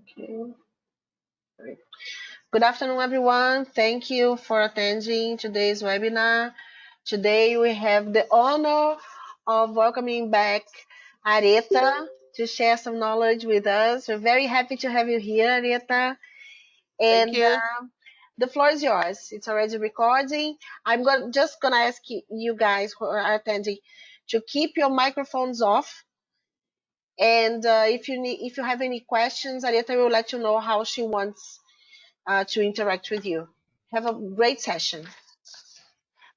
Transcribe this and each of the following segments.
Okay. Great. Good afternoon, everyone. Thank you for attending today's webinar. Today we have the honor of welcoming back Areta to share some knowledge with us. We're very happy to have you here, Areta. Thank And you. the floor is yours. It's already recording. Just gonna ask you guys who are attending to keep your microphones off. And if you have any questions, Areta will let you know how she wants to interact with you. Have a great session.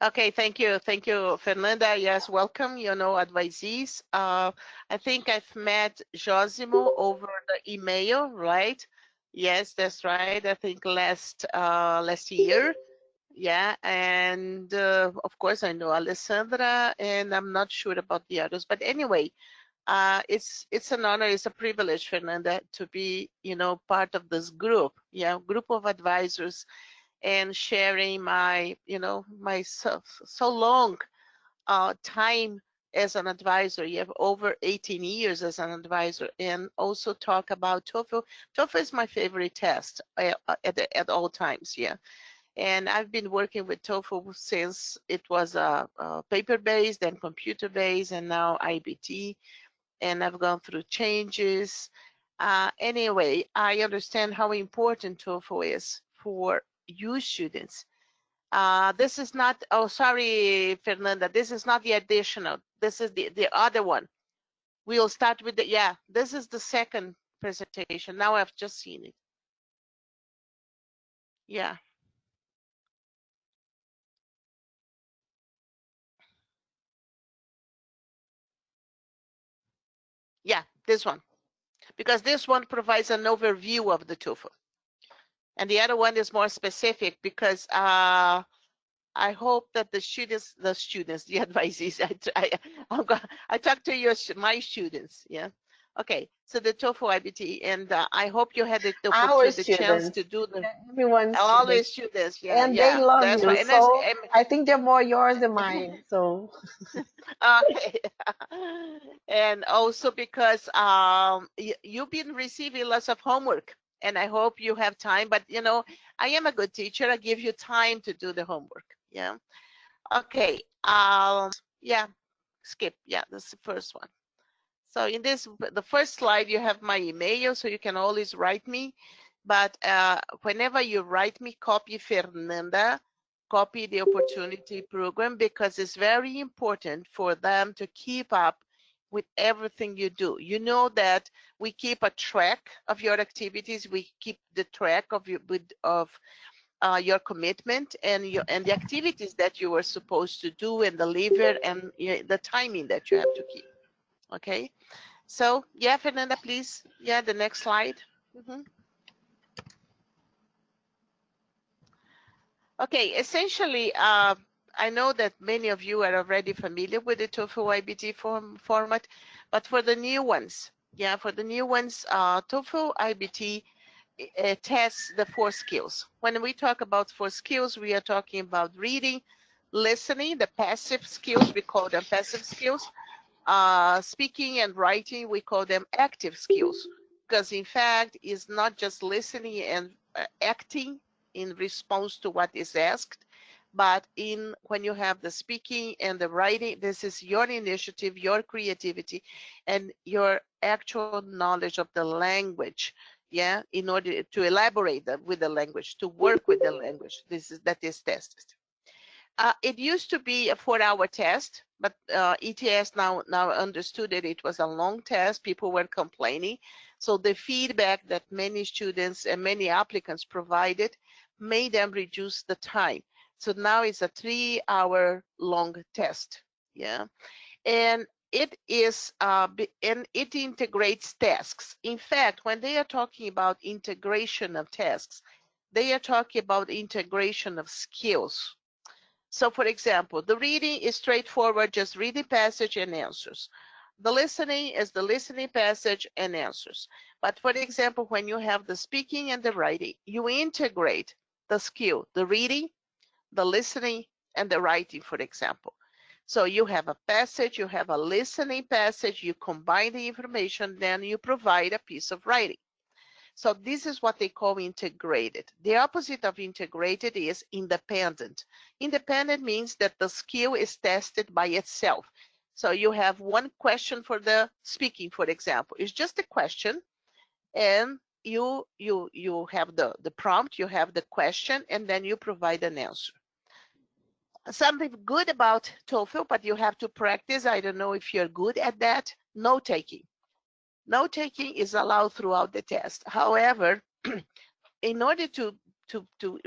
Okay, thank you, Fernanda. Yes, welcome. Advisees. I think I've met Josimo over the email, right? Yes, that's right. I think last year. Yeah, and of course I know Alessandra, and I'm not sure about the others. But anyway, it's an honor, it's a privilege, Fernanda, to be part of this group. Yeah, group of advisors and sharing my so long time as an advisor. You have over 18 years as an advisor, and also talk about TOEFL. TOEFL is my favorite test at all times. Yeah, and I've been working with TOEFL since it was paper-based, then computer-based, and now IBT. And I've gone through changes. Anyway, I understand how important TOEFL is for you students. This is not, oh, sorry, Fernanda, this is not the additional. This is the other one. We'll start with the, yeah, this is the second presentation. Now I've just seen it. Yeah. Yeah, this one. Because this one provides an overview of the TOEFL. And the other one is more specific because I hope that the students, the advisees, I talk to my students, yeah. Okay, so the TOEFL IBT, and I hope you had the Our opportunity, the chance students, to do the, everyone's always students, students, yeah, and they yeah, love that's you. right. So I think they're more yours than mine. So Okay. And also because you've been receiving lots of homework, and I hope you have time, but I am a good teacher. I give you time to do the homework. Yeah. Okay. Yeah, skip. Yeah, that's the first one. So in the first slide, you have my email, so you can always write me. But whenever you write me, copy Fernanda, copy the opportunity program, because it's very important for them to keep up with everything you do. You know that we keep a track of your activities. We keep the track of your commitment and the activities that you were supposed to do and deliver, and the timing that you have to keep. Okay. So yeah, Fernanda, please. Yeah, the next slide. Okay, essentially, I know that many of you are already familiar with the TOEFL IBT format, but for the new ones, TOEFL IBT tests the 4 skills. When we talk about 4 skills, we are talking about reading, listening, the passive skills, we call them passive skills. Speaking and writing, we call them active skills, because in fact, it's not just listening and acting in response to what is asked, but when you have the speaking and the writing, this is your initiative, your creativity, and your actual knowledge of the language. Yeah, in order to elaborate with the language, to work with the language, that is tested. It used to be a 4-hour test, but ETS now understood that it was a long test. People were complaining. So the feedback that many students and many applicants provided made them reduce the time. So now it's a 3-hour long test. Yeah. And it is, and it integrates tasks. In fact, when they are talking about integration of tasks, they are talking about integration of skills. So for example, the reading is straightforward, just read the passage and answers. The listening is the listening passage and answers. But for example, when you have the speaking and the writing, you integrate the skill, the reading, the listening, and the writing, for example. So you have a passage, you have a listening passage, you combine the information, then you provide a piece of writing. So this is what they call integrated. The opposite of integrated is independent. Independent means that the skill is tested by itself. So you have one question for the speaking, for example. It's just a question, and you have the prompt, you have the question, and then you provide an answer. Something good about TOEFL, but you have to practice. I don't know if you're good at that. Note taking. Note taking is allowed throughout the test. However, in order to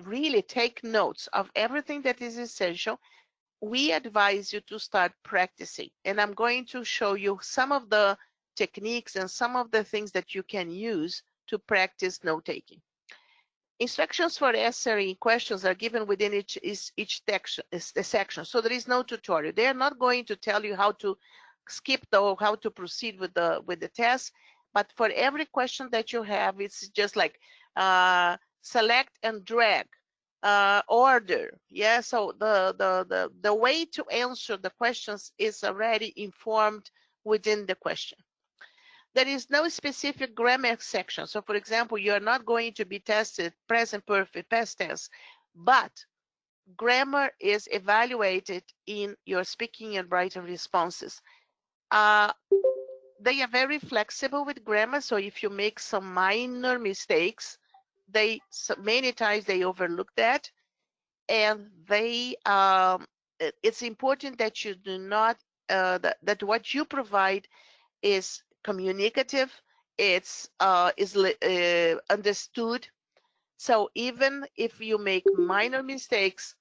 really take notes of everything that is essential, we advise you to start practicing. And I'm going to show you some of the techniques and some of the things that you can use to practice note taking. Instructions for answering questions are given within each section, so there is no tutorial. They are not going to tell you how to skip or how to proceed with the test, but for every question that you have, it's just like select and drag, order. Yeah, so the way to answer the questions is already informed within the question. There is no specific grammar section. So for example, you're not going to be tested present perfect, past tense, but grammar is evaluated in your speaking and writing responses. They are very flexible with grammar. So if you make some minor mistakes, many times they overlook that. And it's important that you do not, that what you provide is communicative, it's understood. So even if you make minor mistakes,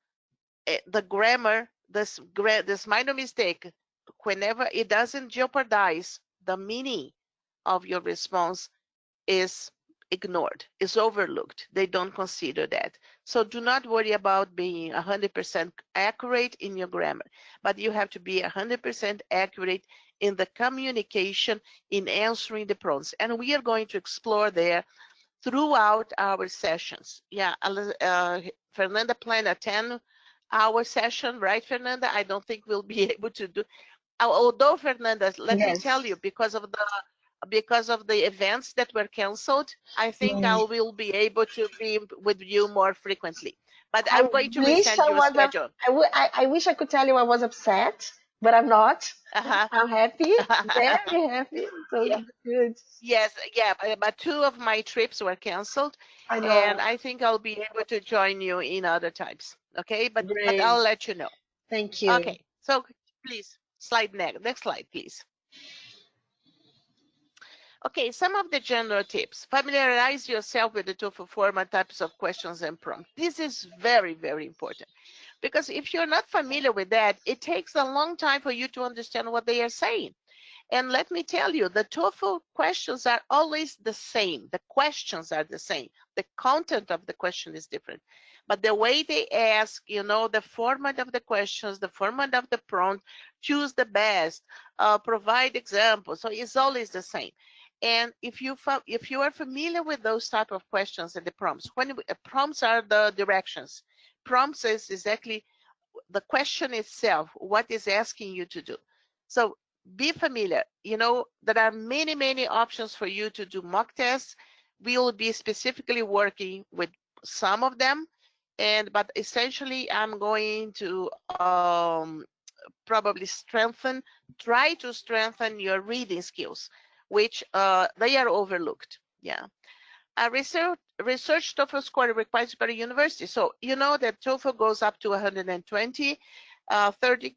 the grammar, this minor mistake, whenever it doesn't jeopardize the meaning of your response, is ignored, is overlooked. They don't consider that. So do not worry about being 100% accurate in your grammar, but you have to be 100% accurate in the communication, in answering the prompts. And we are going to explore there throughout our sessions. Yeah, Fernanda planned a 10-hour session, right, Fernanda? I don't think we'll be able to do, although Fernanda, let me tell you, because of the events that were canceled, I think I will be able to be with you more frequently. But I'm going to resend you a schedule. I wish I could tell you I was upset, but I'm not. I'm happy, very happy. So Yeah. good. Yes, yeah, but 2 of my trips were canceled, I know. and I think I'll be able to join you in other times. Okay, but I'll let you know. Thank you. Okay, so please next slide, please. Okay, some of the general tips. Familiarize yourself with the TOEFL format, types of questions and prompts. This is very, very important, because if you're not familiar with that, it takes a long time for you to understand what they are saying. And let me tell you, the TOEFL questions are always the same. The questions are the same. The content of the question is different. But the way they ask, the format of the questions, the format of the prompt, choose the best, provide examples. So it's always the same. And if you are familiar with those type of questions and the prompts, prompts are the directions. Prompts is exactly the question itself, what is asking you to do. So be familiar. There are many, many options for you to do mock tests. We will be specifically working with some of them, but essentially I'm going to probably try to strengthen your reading skills, which they are overlooked. Yeah. A research TOEFL score requires per university. So you know that TOEFL goes up to 120, 30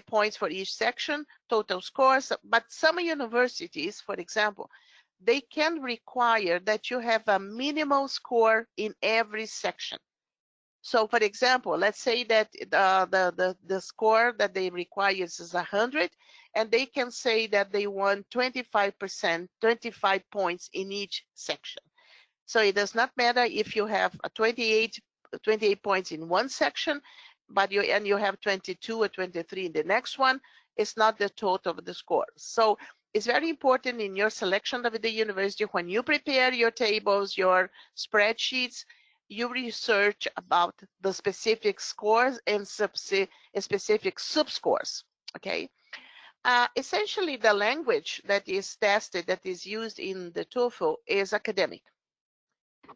points for each section, total scores. But some universities, for example, they can require that you have a minimal score in every section. So for example, let's say that the score that they require is 100, and they can say that they want 25%, 25 points in each section. So it does not matter if you have a 28 points in one section, but you have 22 or 23 in the next one. It's not the total of the score. So it's very important in your selection of the university, when you prepare your tables, your spreadsheets, you research about the specific scores and specific subscores. Okay. Essentially, the language that is tested, that is used in the TOEFL, is academic.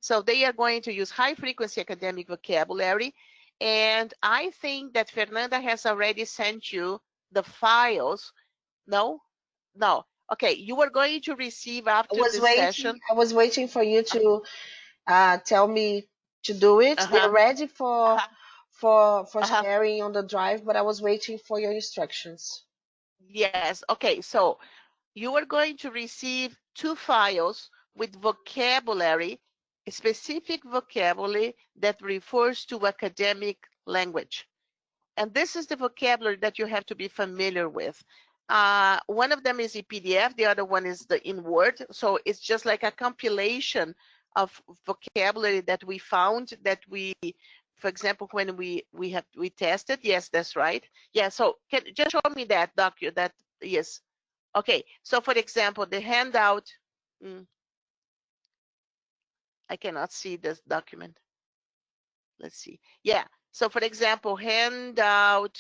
So they are going to use high frequency academic vocabulary. And I think that Fernanda has already sent you the files. No? No. Okay, you are going to receive after this session. I was waiting for you to tell me to do it. They're Uh-huh. ready Uh-huh. for Uh-huh. sharing on the drive, but I was waiting for your instructions. Yes. Okay, so you are going to receive 2 files with vocabulary, specific vocabulary that refers to academic language. And this is the vocabulary that you have to be familiar with. One of them is in PDF, the other one is in Word. So it's just like a compilation of vocabulary that we found that we, for example, when we tested. Yes, that's right. Yeah, so just show me that document. That yes. Okay, so for example, the handout, I cannot see this document. Let's see. Yeah, so for example, handout,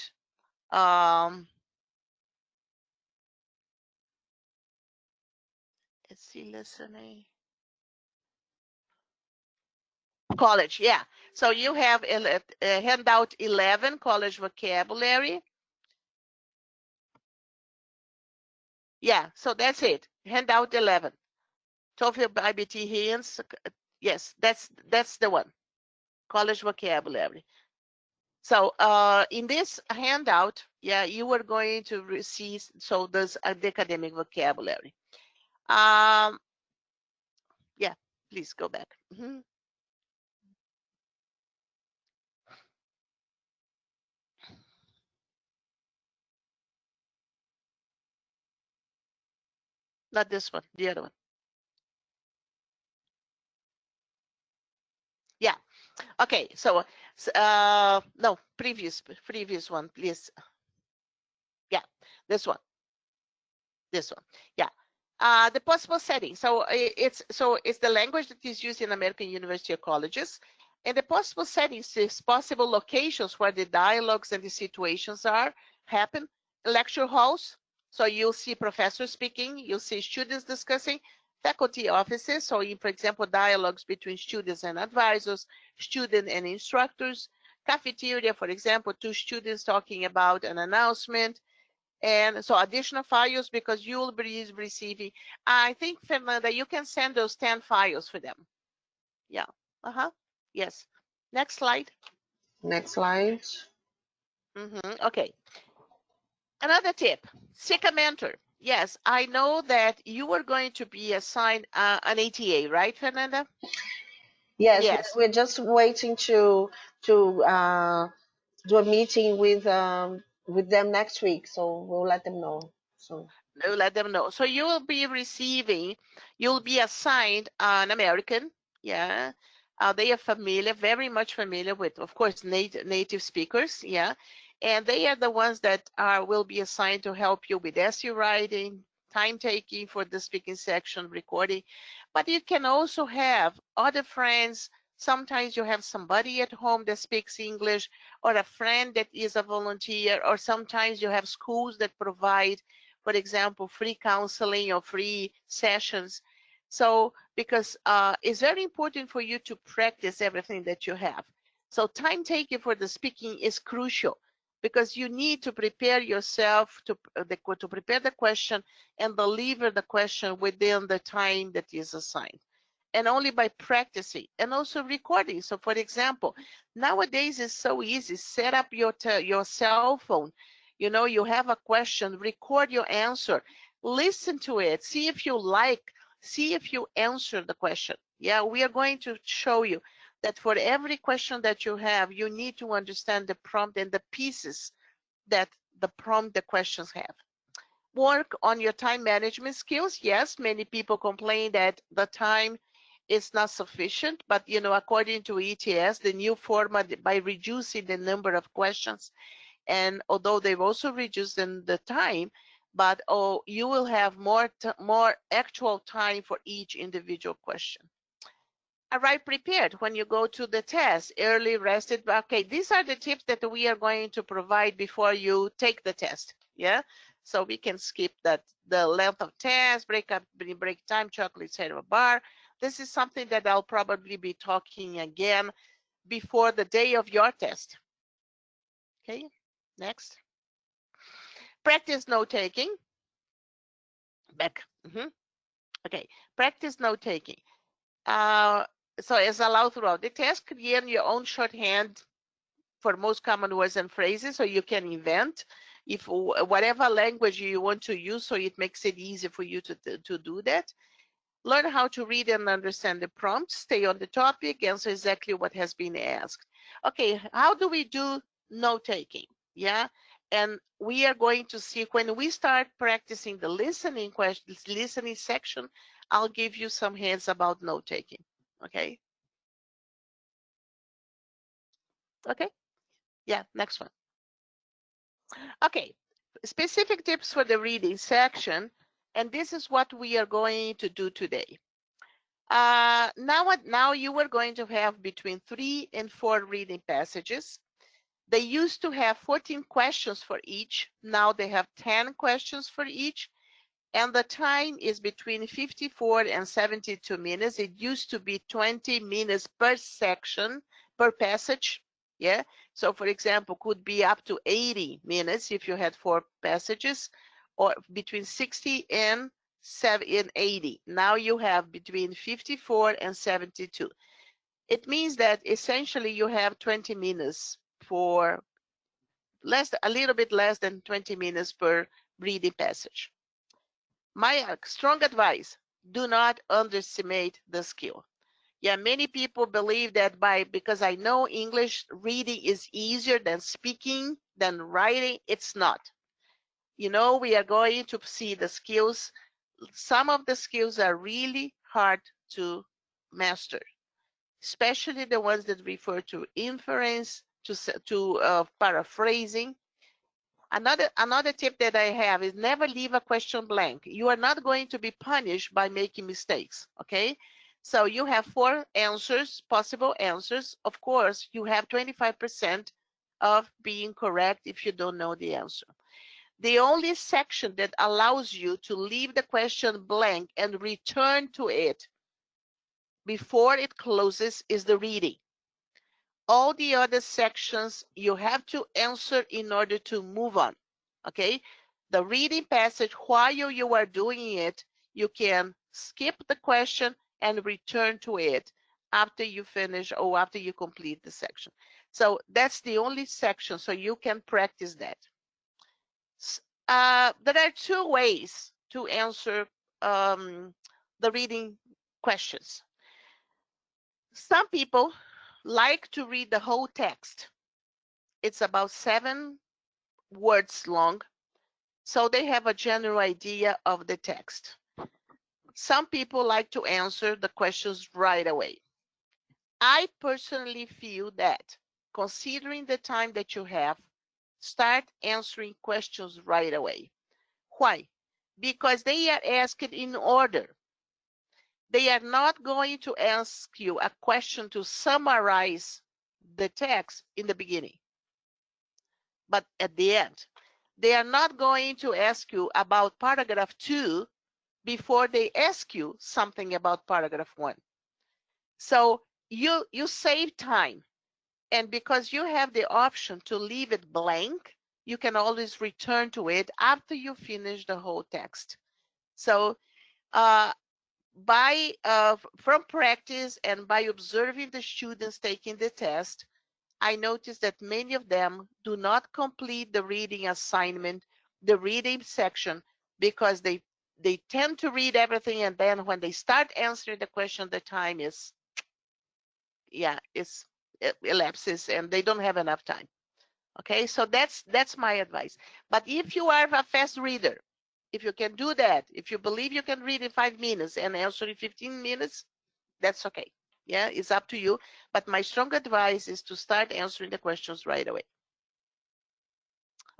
let's see, listening. College, yeah. So you have handout 11, college vocabulary. Yeah, so that's it. Handout 11. TOEFL IBT hints. Yes, that's the one. College vocabulary. So in this handout, yeah, you are going to receive, so there's the academic vocabulary. Yeah, please go back. Not this one, the other one. Yeah, okay, so no, previous one, please. Yeah, this one. Yeah. The possible settings. So it's the language that is used in American university or colleges. And the possible settings is possible locations where the dialogues and the situations happen. Lecture halls. So you'll see professors speaking, you'll see students discussing, faculty offices. So for example, dialogues between students and advisors, student and instructors. Cafeteria, for example, 2 students talking about an announcement. And so additional files, because you'll be receiving, I think, Fernanda, you can send those 10 files for them. Yeah. Yes. Next slide. Next slide. Okay. Another tip, seek a mentor. Yes, I know that you are going to be assigned an ATA, right, Fernanda? Yes, Yes. we're just waiting to do a meeting with them next week, so we'll let them know. So Let them know. So you will be receiving, you'll be assigned an American. Yeah. They are familiar, very much familiar with, of course, native speakers. Yeah. And they are the ones that will be assigned to help you with essay writing, time taking for the speaking section, recording. But you can also have other friends. Sometimes you have somebody at home that speaks English, or a friend that is a volunteer, or sometimes you have schools that provide, for example, free counseling or free sessions. So because it's very important for you to practice everything that you have. So time taking for the speaking is crucial, because you need to prepare yourself to prepare the question and deliver the question within the time that is assigned. And only by practicing and also recording. So for example, nowadays it's so easy. Set up your cell phone. You know, you have a question, record your answer, listen to it, see if you see if you answer the question. Yeah, we are going to show you that for every question that you have, you need to understand the prompt and the pieces that the questions have. Work on your time management skills. Yes, many people complain that the time is not sufficient, but you know, according to ETS, the new format, by reducing the number of questions, and although they've also reduced the time, but you will have more actual time for each individual question. Arrive prepared when you go to the test. Early, rested. Okay, these are the tips that we are going to provide before you take the test. Yeah, so we can skip that. The length of test, break time, chocolate cereal bar, This is something that I'll probably be talking again before the day of your test. Okay, next. Practice note-taking. Back. Okay, practice note-taking. So as allowed throughout the test, create your own shorthand for most common words and phrases, so you can invent if whatever language you want to use, so it makes it easy for you to do that. Learn how to read and understand the prompt, stay on the topic, answer exactly what has been asked. Okay, how do we do note-taking? Yeah, and we are going to see when we start practicing the listening questions, listening section, I'll give you some hints about note-taking. Okay. Okay. Yeah, next one. Okay, specific tips for the reading section, and this is what we are going to do today. Now you are going to have between 3 and 4 reading passages. They used to have 14 questions for each. Now they have 10 questions for each. And the time is between 54 and 72 minutes. It used to be 20 minutes per section, per passage. Yeah. So for example, could be up to 80 minutes if you had 4 passages, or between 60 and 80. Now you have between 54 and 72. It means that essentially you have 20 minutes for a little bit less than 20 minutes per reading passage. My strong advice, do not underestimate the skill. Yeah, many people believe that because I know English, reading is easier than speaking, than writing. It's not. You know, we are going to see the skills. Some of the skills are really hard to master, especially the ones that refer to inference, to paraphrasing. Another tip that I have is never leave a question blank. You are not going to be punished by making mistakes, okay? So you have 4 answers, possible answers. Of course, you have 25% of being correct if you don't know the answer. The only section that allows you to leave the question blank and return to it before it closes is the reading. All the other sections you have to answer in order to move on. Okay, the reading passage, while you are doing it, you can skip the question and return to it after you finish or after you complete the section. So that's the only section, so you can practice that. There are 2 ways to answer the reading questions. Some people like to read the whole text. It's about 7 words long, so they have a general idea of the text. Some people like to answer the questions right away. I personally feel that, considering the time that you have, start answering questions right away. Why? Because they are asked in order. They are not going to ask you a question to summarize the text in the beginning, but at the end. They are not going to ask you about paragraph 2 before they ask you something about paragraph 1. So you save time. And because you have the option to leave it blank, you can always return to it after you finish the whole text. So from practice and by observing the students taking the test, I noticed that many of them do not complete the reading assignment, the reading section, because they tend to read everything, and then when they start answering the question, the time is, it elapses and they don't have enough time. Okay, so that's my advice. But if you are a fast reader, if you can do that, if you believe you can read in 5 minutes and answer in 15 minutes, that's okay. Yeah, it's up to you. But my strong advice is to start answering the questions right away.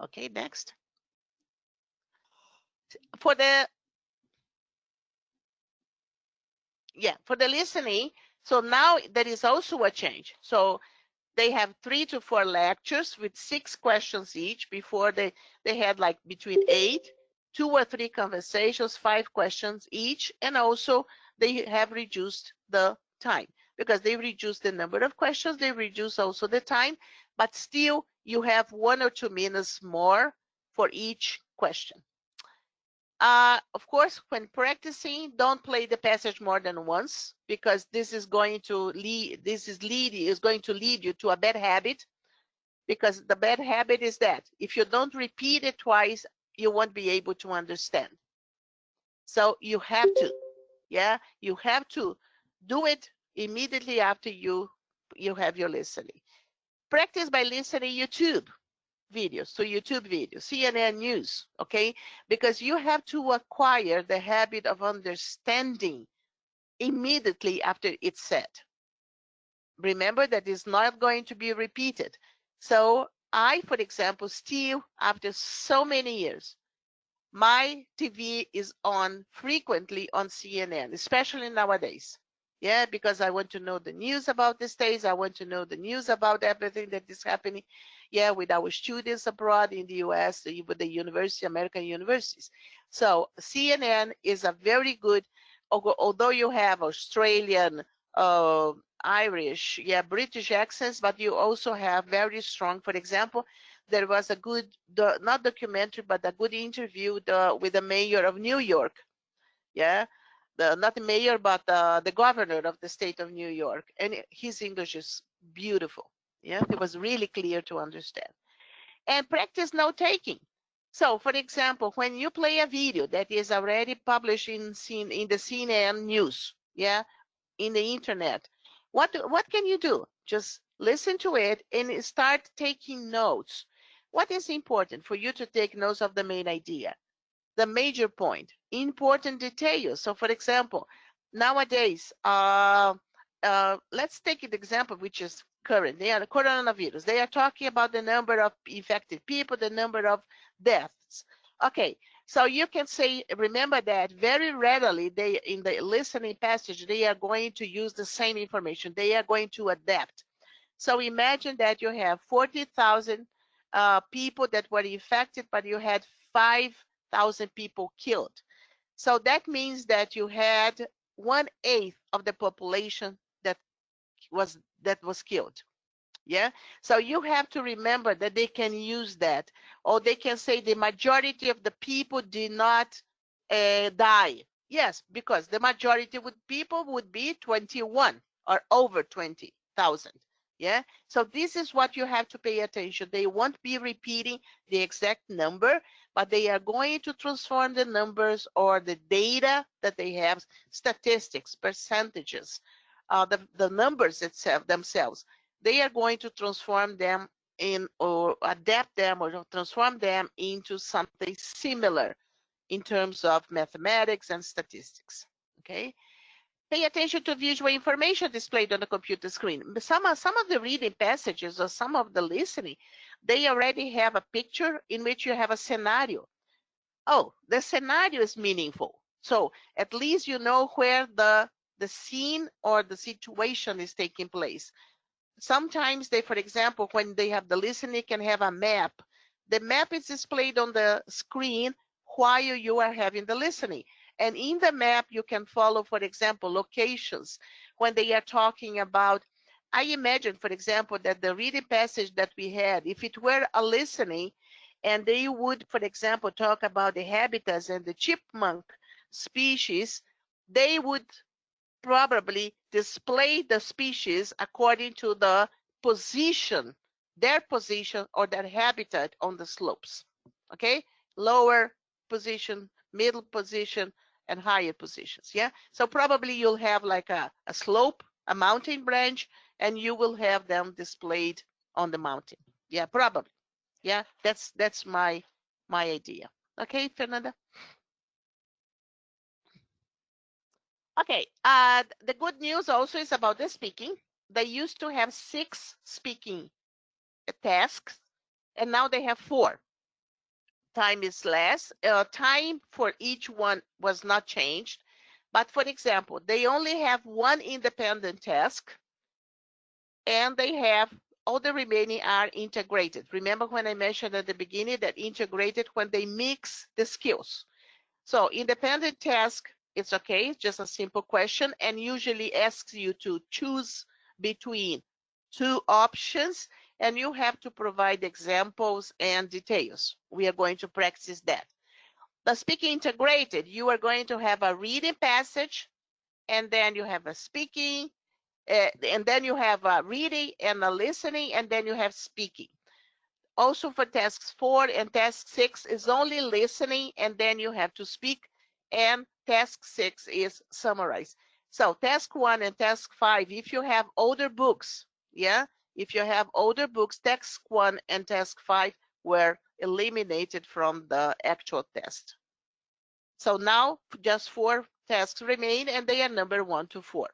Okay, next. For the listening, so now there is also a change. So they have 3 to 4 lectures with 6 questions each. Before they had like between 8, 2 or 3 conversations, 5 questions each, and also they have reduced the time because they reduce the number of questions, they reduce also the time, but still you have 1 or 2 minutes more for each question. Of course, when practicing, don't play the passage more than once because this is going to lead you to a bad habit, because the bad habit is that if you don't repeat it twice, you won't be able to understand. So you have to, you have to do it immediately after you have your listening. Practice by listening YouTube videos, CNN News, okay? Because you have to acquire the habit of understanding immediately after it's said. Remember that it's not going to be repeated. So I, for example, still, after so many years, my TV is on frequently on CNN, especially nowadays. Yeah, because I want to know the news about the states. I want to know the news about everything that is happening. Yeah, with our students abroad in the US, with the university, American universities. So CNN is a very good, although you have Australian, Irish, British accents, but you also have very strong, for example, there was a good, not documentary, but a good interview with the mayor of New York. Yeah, not the mayor, but the governor of the state of New York. And his English is beautiful. Yeah, it was really clear to understand. And practice note taking. So, for example, when you play a video that is already published in the CNN news, in the internet, what can you do? Just listen to it and start taking notes. What is important for you to take notes of the main idea, the major point, important details? So, for example, nowadays, let's take an example which is current. They are the coronavirus. They are talking about the number of infected people, the number of deaths. Okay, so you can say, remember that very rarely they, in the listening passage, they are going to use the same information. They are going to adapt. So imagine that you have 40,000 people that were infected, but you had 5,000 people killed. So that means that you had 1/8 of the population that was killed. Yeah, so you have to remember that they can use that, or they can say the majority of the people did not die. Yes, because the majority of people would be 21 or over 20,000. Yeah, so this is what you have to pay attention. They won't be repeating the exact number, but they are going to transform the numbers or the data that they have, statistics, percentages, the numbers itself themselves. They are going to transform them in, or adapt them, or transform them into something similar in terms of mathematics and statistics. Okay. Pay attention to visual information displayed on the computer screen. Some of the reading passages or some of the listening, they already have a picture in which you have a scenario. Oh, the scenario is meaningful. So at least you know where the scene or the situation is taking place. Sometimes they, for example, when they have the listening, can have a map. The map is displayed on the screen while you are having the listening. And in the map, you can follow, for example, locations. When they are talking about, I imagine, for example, that the reading passage that we had, if it were a listening, and they would, for example, talk about the habitats and the chipmunk species, they would probably display the species according to the position, their position or their habitat on the slopes. Okay, lower position, middle position, and higher positions. Yeah, so probably you'll have like a slope, a mountain branch, and you will have them displayed on the mountain. Yeah, probably. Yeah, that's my idea. Okay, Fernanda. Okay, the good news also is about the speaking. They used to have 6 speaking tasks, and now they have 4. Time is less. Time for each one was not changed. But for example, they only have 1 independent task, and they have all the remaining are integrated. Remember when I mentioned at the beginning that integrated when they mix the skills. So independent task It's okay, it's just a simple question, and usually asks you to choose between two options, and you have to provide examples and details. We are going to practice that. The speaking integrated, you are going to have a reading passage, and then you have a speaking, and then you have a reading and a listening, and then you have speaking. Also for tasks 4 and task 6 is only listening, and then you have to speak, and task 6 is summarize. So task 1 and task 5, if you have older books, yeah, if you have older books, task 1 and task 5 were eliminated from the actual test. So now just 4 tasks remain, and they are number 1 to 4.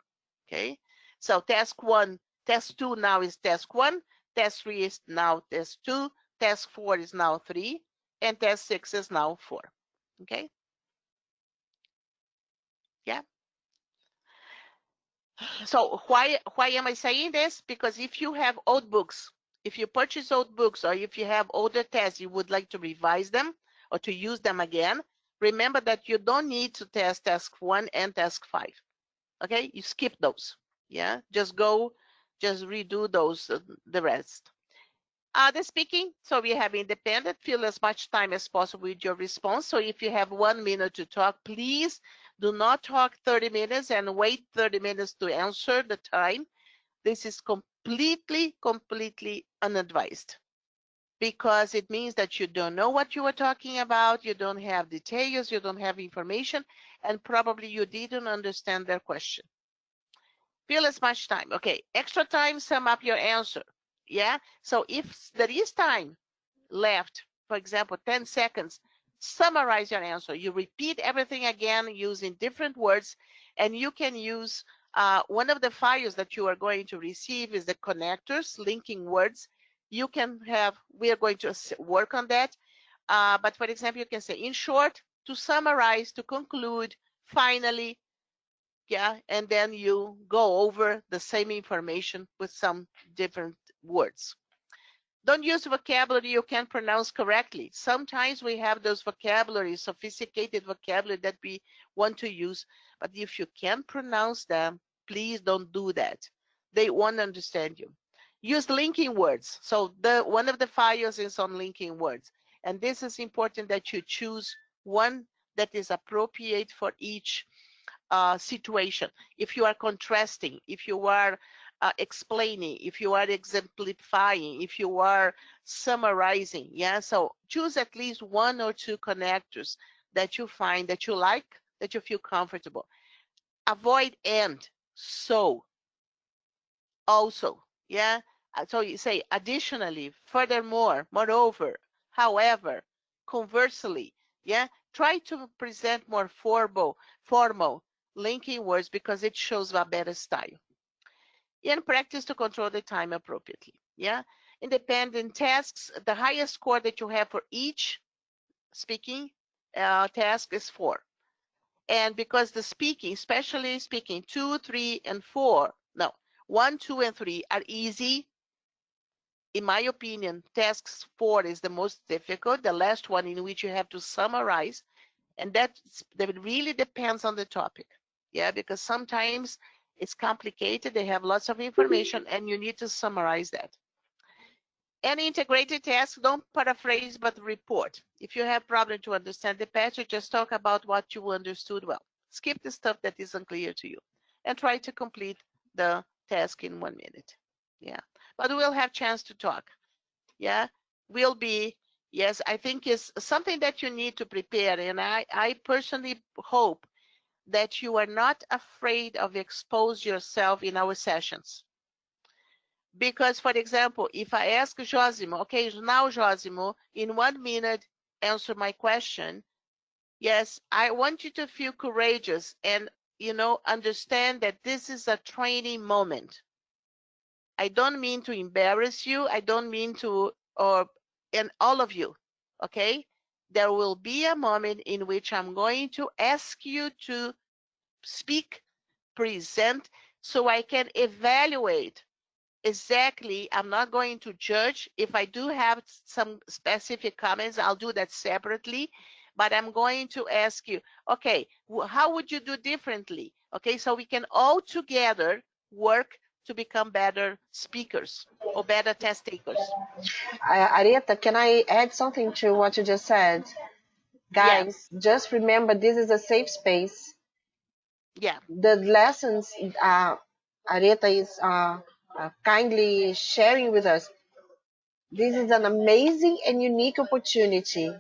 Okay, so task 1, task 2 now is task 1, task 3 is now task 2, task 4 is now 3, and task 6 is now 4. Okay, yeah. So why am I saying this? Because if you have old books, if you purchase old books, or if you have older tests, you would like to revise them or to use them again, remember that you don't need to test task 1 and task 5. Okay, you skip those. Yeah, just redo those, the rest. The speaking, so we have independent, fill as much time as possible with your response. So if you have 1 minute to talk, please do not talk 30 minutes and wait 30 minutes to answer the time. This is completely unadvised, because it means that you don't know what you are talking about, you don't have details, you don't have information, and probably you didn't understand their question. Fill as much time. Okay, extra time, sum up your answer. Yeah, so if there is time left, for example, 10 seconds, summarize your answer. You repeat everything again using different words, and you can use one of the files that you are going to receive is the connectors, linking words. You can have, we are going to work on that. But for example, you can say, in short, to summarize, to conclude, finally, yeah, and then you go over the same information with some different words. Don't use vocabulary you can't pronounce correctly. Sometimes we have those vocabulary, sophisticated vocabulary that we want to use, but if you can't pronounce them, please don't do that. They won't understand you. Use linking words. So one of the files is on linking words, and this is important that you choose one that is appropriate for each situation. If you are contrasting, if you are explaining, if you are exemplifying, if you are summarizing, yeah, so choose at least 1 or 2 connectors that you find that you like, that you feel comfortable. Avoid and, so, also, yeah. So you say additionally, furthermore, moreover, however, conversely, yeah. Try to present more formal linking words, because it shows a better style. And practice to control the time appropriately. Yeah. Independent tasks, the highest score that you have for each speaking task is 4. And because the speaking, especially speaking 2, 3, and 4, no, 1, 2, and 3 are easy. In my opinion, task 4 is the most difficult, the last one in which you have to summarize. And that really depends on the topic. Yeah, because sometimes it's complicated, they have lots of information, and you need to summarize that. Any integrated task, don't paraphrase but report. If you have problem to understand the passage, just talk about what you understood well. Skip the stuff that is unclear to you, and try to complete the task in 1 minute. Yeah, but we'll have chance to talk. Yeah, will be, yes, I think is something that you need to prepare. And I personally hope that you are not afraid of expose yourself in our sessions. Because, for example, if I ask Josimo, okay, now Josimo, in 1 minute, answer my question. Yes, I want you to feel courageous and, understand that this is a training moment. I don't mean to embarrass you. I don't mean to, and all of you, okay? There will be a moment in which I'm going to ask you to speak, present, so I can evaluate exactly. I'm not going to judge. If I do have some specific comments, I'll do that separately. but I'm going to ask you, okay, how would you do differently? Okay, so we can all together work to become better speakers or better test takers. Areta, can I add something to what you just said? Yeah, Guys, just remember this is a safe space. yeah, The lessons Areta is kindly sharing with us. This is an amazing and unique opportunity,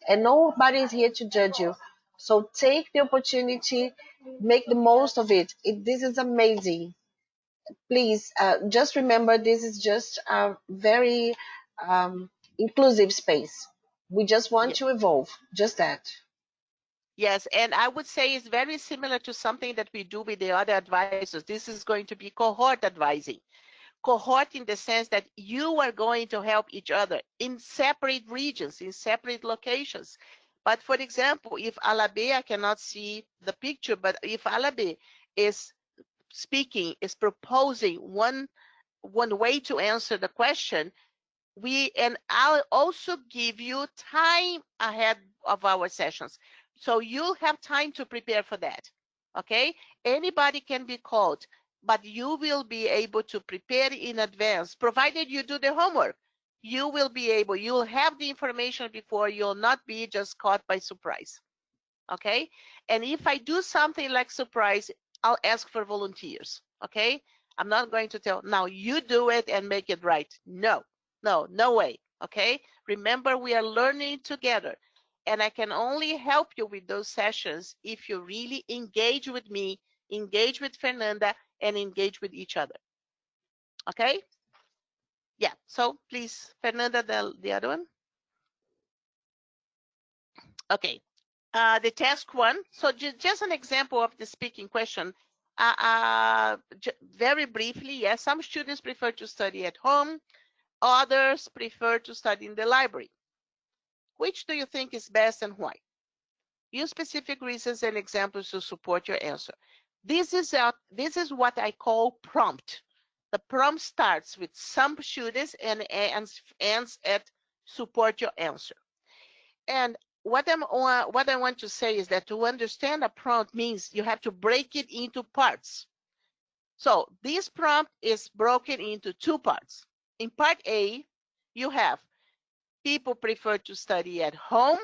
and nobody is here to judge you. So take the opportunity, make the most of it. This is amazing. Please, just remember this is just a very inclusive space. We just want yeah. to evolve, just that. Yes, and I would say it's very similar to something that we do with the other advisors. This is going to be cohort advising. Cohort in the sense that you are going to help each other in separate regions, in separate locations. But for example, if Alabe, I cannot see the picture, but if Alabe is speaking, is proposing one way to answer the question, and I'll also give you time ahead of our sessions. So you'll have time to prepare for that. Okay? Anybody can be called, but you will be able to prepare in advance, provided you do the homework. You will be able, you'll have the information before, you'll not be just caught by surprise. Okay? And if I do something like surprise, I'll ask for volunteers. Okay? I'm not going to tell, now you do it and make it right. No, no, no way. Okay? Remember, we are learning together. And I can only help you with those sessions if you really engage with me, engage with Fernanda, and engage with each other. Okay? Yeah. So please, Fernanda, the other one. Okay. The task one. So just an example of the speaking question. Very briefly, yes, some students prefer to study at home. Others prefer to study in the library. Which do you think is best and why? Use specific reasons and examples to support your answer. This is what I call prompt. The prompt starts with some students and ends at support your answer. And what I want to say is that to understand a prompt means you have to break it into parts. So this prompt is broken into two parts. In part A, you have people prefer to study at home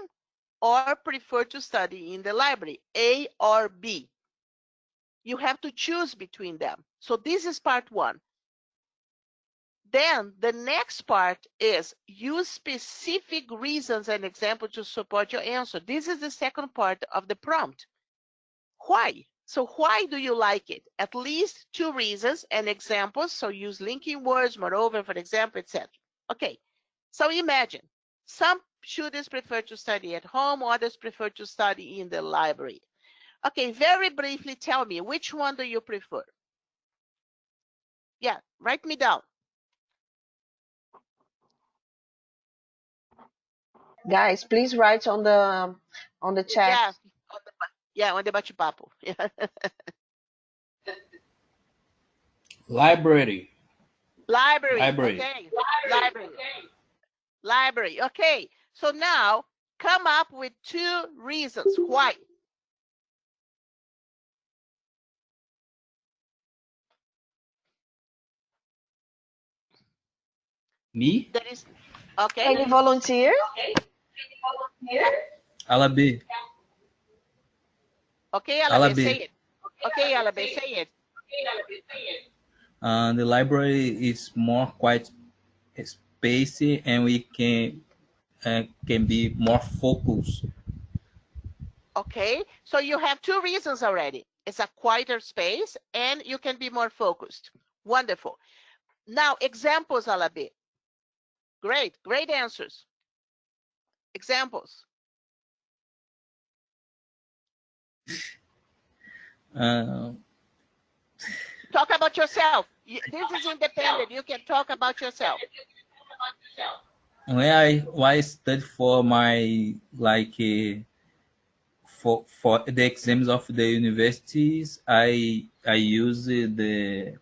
or prefer to study in the library, A or B. You have to choose between them. So this is part one. Then the next part is use specific reasons and examples to support your answer. This is the second part of the prompt. Why? So why do you like it? At least two reasons and examples. So use linking words, moreover, for example, etc. Okay. So imagine some students prefer to study at home, others prefer to study in the library. Okay, very briefly tell me, which one do you prefer? Yeah, write me down. Guys, please write on the chat. Yeah, on the bate-papo. Library. Library, Library. okay. Library. Library, okay. So now come up with two reasons why. Me? That is, okay. Any volunteer? Alabe. Okay, Alabe, say Alabe. it. Okay, Alabe, say it. The library is more quite spacey, and we can be more focused. Okay, so you have two reasons already. It's a quieter space and you can be more focused. Wonderful. Now, examples, Alabe. Great, great answers. Examples. Uh, Talk about yourself. This is independent. You can talk about yourself. when I study for my for the exams of the universities, I use the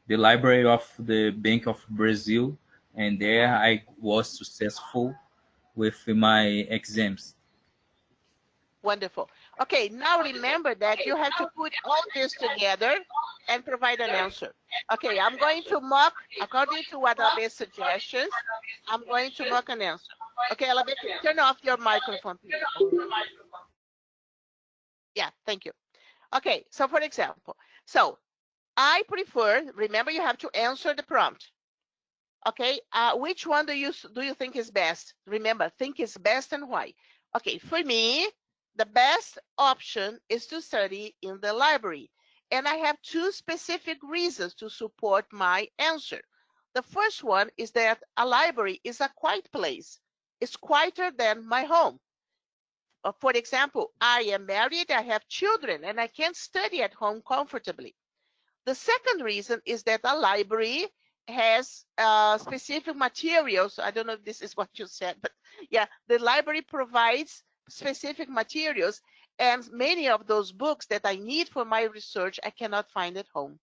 library of the Bank of Brazil, and there I was successful with my exams. Wonderful. Okay, now remember that you have to put all this together and provide an answer. Okay, I'm going to mock, according to what Alabe's suggestions, I'm going to mock an answer. Okay, Alabe, turn off your microphone, please. Yeah, thank you. Okay, so for example, so I prefer, remember you have to answer the prompt. Okay, which one do you think is best? Remember, think is best and why. Okay, for me, the best option is to study in the library. And I have two specific reasons to support my answer. The first one is that a library is a quiet place. It's quieter than my home. For example, I am married, I have children, and I can't study at home comfortably. The second reason is that a library has specific materials. I don't know if this is what you said, but yeah, the library provides specific materials, and many of those books that I need for my research, I cannot find at home.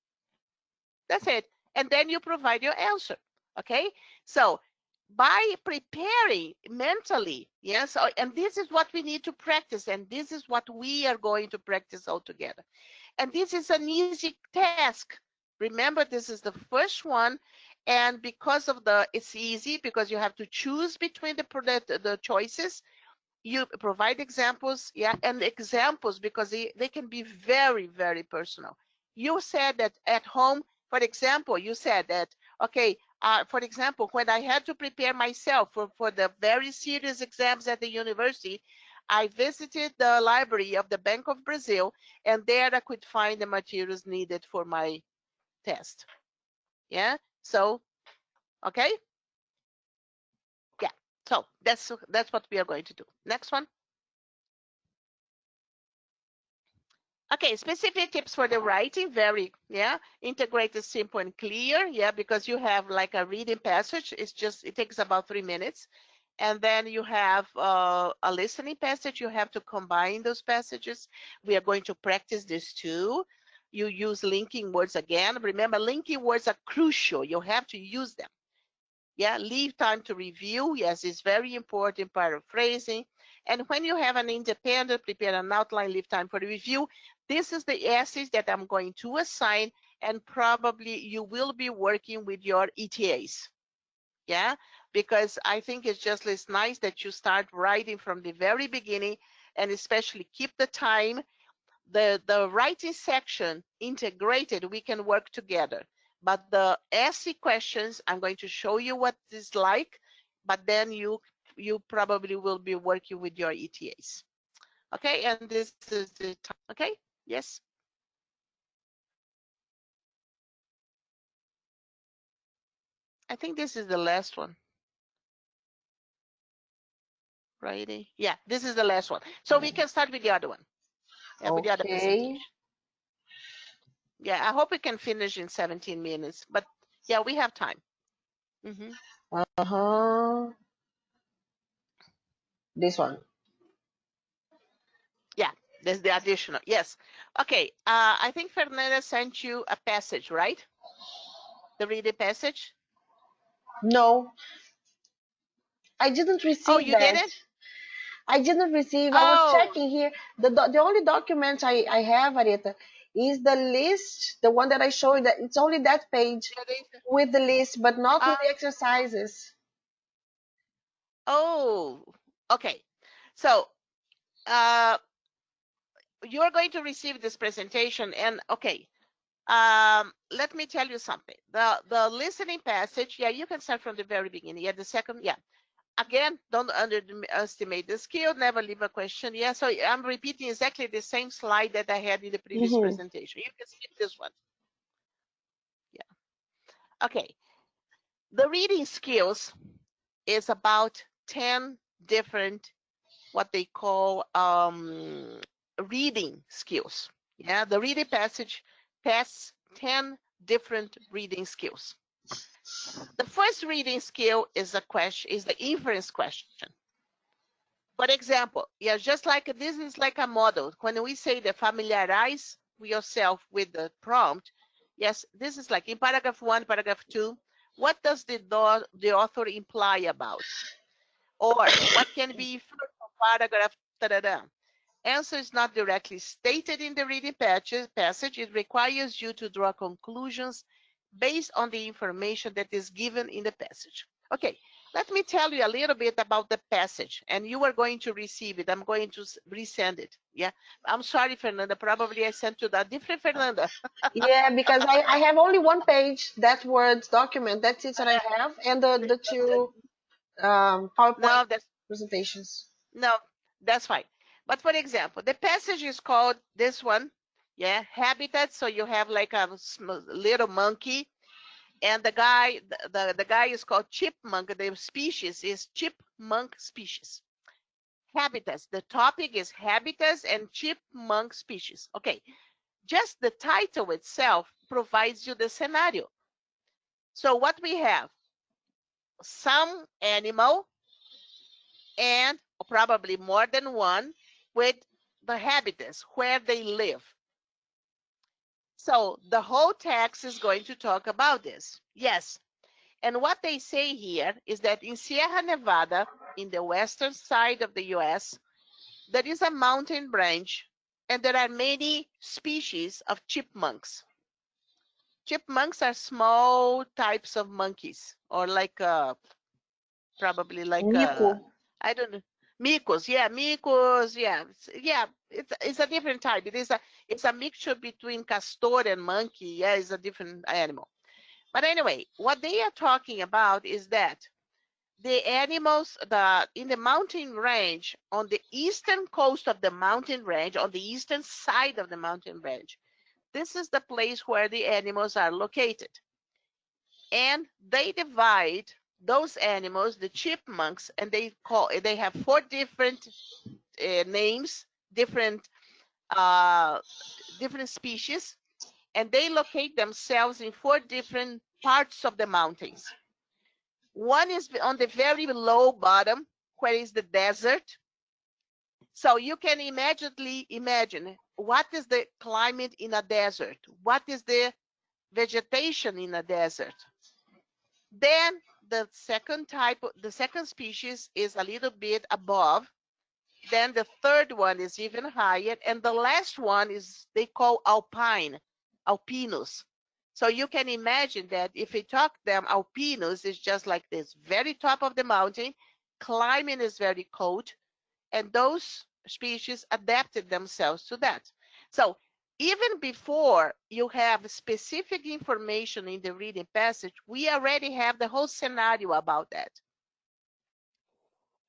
That's it. And then you provide your answer. Okay, so by preparing mentally, yes, and this is what we need to practice, and this is what we are going to practice all together. And this is an easy task. Remember, this is the first one, and because of it's easy because you have to choose between the choices. You provide examples, yeah, and examples because they can be very, very personal. You said that at home, for example, you said that, okay, for example, when I had to prepare myself for the very serious exams at the university, I visited the library of the Bank of Brazil, and there I could find the materials needed for my test. Yeah, so, okay. Yeah, so that's what we are going to do. Next one. Okay, specific tips for the writing, very, yeah, integrated, simple, and clear, yeah, because you have like a reading passage, it takes about 3 minutes. And then you have a listening passage, you have to combine those passages. We are going to practice this too. You use linking words again. Remember, linking words are crucial, you have to use them. Yeah, leave time to review, yes, it's very important, paraphrasing. And when you have an independent, prepare an outline, leave time for review. This is the essays that I'm going to assign, and probably you will be working with your ETAs. Yeah, because I think it's just as nice that you start writing from the very beginning, and especially keep the time. The writing section integrated, we can work together. But the essay questions, I'm going to show you what this is like, but then you probably will be working with your ETAs. Okay, and this is the time. Okay, yes. I think this is the last one. Writing. Yeah, this is the last one. So we can start with the other one. Yeah, with the other presentation. Yeah, I hope we can finish in 17 minutes, but yeah, we have time. This one. Yeah, there's the additional. Yes. Okay. I think Fernanda sent you a passage, right? The reading passage? No, I didn't receive Oh, you that. didn't? I didn't receive. I was Oh, checking here. The only document I have, Areta, is the list, the one that I showed. That it's only that page with the list, but not with the exercises. oh, okay. So you're going to receive this presentation, and okay. Let me tell you something. The listening passage, yeah, you can start from the very beginning. Yeah, the second, yeah. Again, don't underestimate the skill, never leave a question. Yeah, so I'm repeating exactly the same slide that I had in the previous presentation. You can skip this one. Yeah. Okay. The reading skills is about 10 different, what they call reading skills. Yeah, the reading passage has 10 different reading skills. The first reading skill is the inference question. For example, yeah, just like this is like a model. When we say the familiarize yourself with the prompt, yes, this is like in paragraph 1, paragraph 2, what does the author imply about? Or what can be inferred from paragraph, da, da, da. answer is not directly stated in the reading passage. It requires you to draw conclusions based on the information that is given in the passage. Okay, let me tell you a little bit about the passage, and you are going to receive it. I'm going to resend it. Yeah, I'm sorry, Fernanda. Probably I sent to that different Fernanda. Yeah, because I have only one page, that Word document. That's it that I have, and the two PowerPoint No, presentations. no, that's fine. But for example, the passage is called this one, yeah, habitat. So you have like a little monkey, and the guy is called chipmunk. The species is chipmunk species. Habitats. The topic is habitats and chipmunk species. Okay, just the title itself provides you the scenario. So what we have, some animal and probably more than one with the habitats where they live. So the whole text is going to talk about this. Yes. And what they say here is that in Sierra Nevada, in the western side of the US, there is a mountain range and there are many species of chipmunks. Chipmunks are small types of monkeys, or like probably like Mico. I don't know, micos. Yeah, micos. Yeah, yeah. It's a different type. It's a mixture between castor and monkey. Yeah, it's a different animal. But anyway, what they are talking about is that the animals in the mountain range, on the eastern coast of the mountain range, on the eastern side of the mountain range, this is the place where the animals are located. And they divide those animals, the chipmunks, and they have 4 different names, different species, and they locate themselves in 4 different parts of the mountains. One is on the very low bottom, where is the desert. So you can immediately imagine what is the climate in a desert, what is the vegetation in a desert. Then the second species is a little bit above. Then the third one is even higher. And the last one is, they call alpine, alpinus. So you can imagine that if we talk them, alpinus is just like this, very top of the mountain. Climbing is very cold. And those species adapted themselves to that. So even before you have specific information in the reading passage, we already have the whole scenario about that.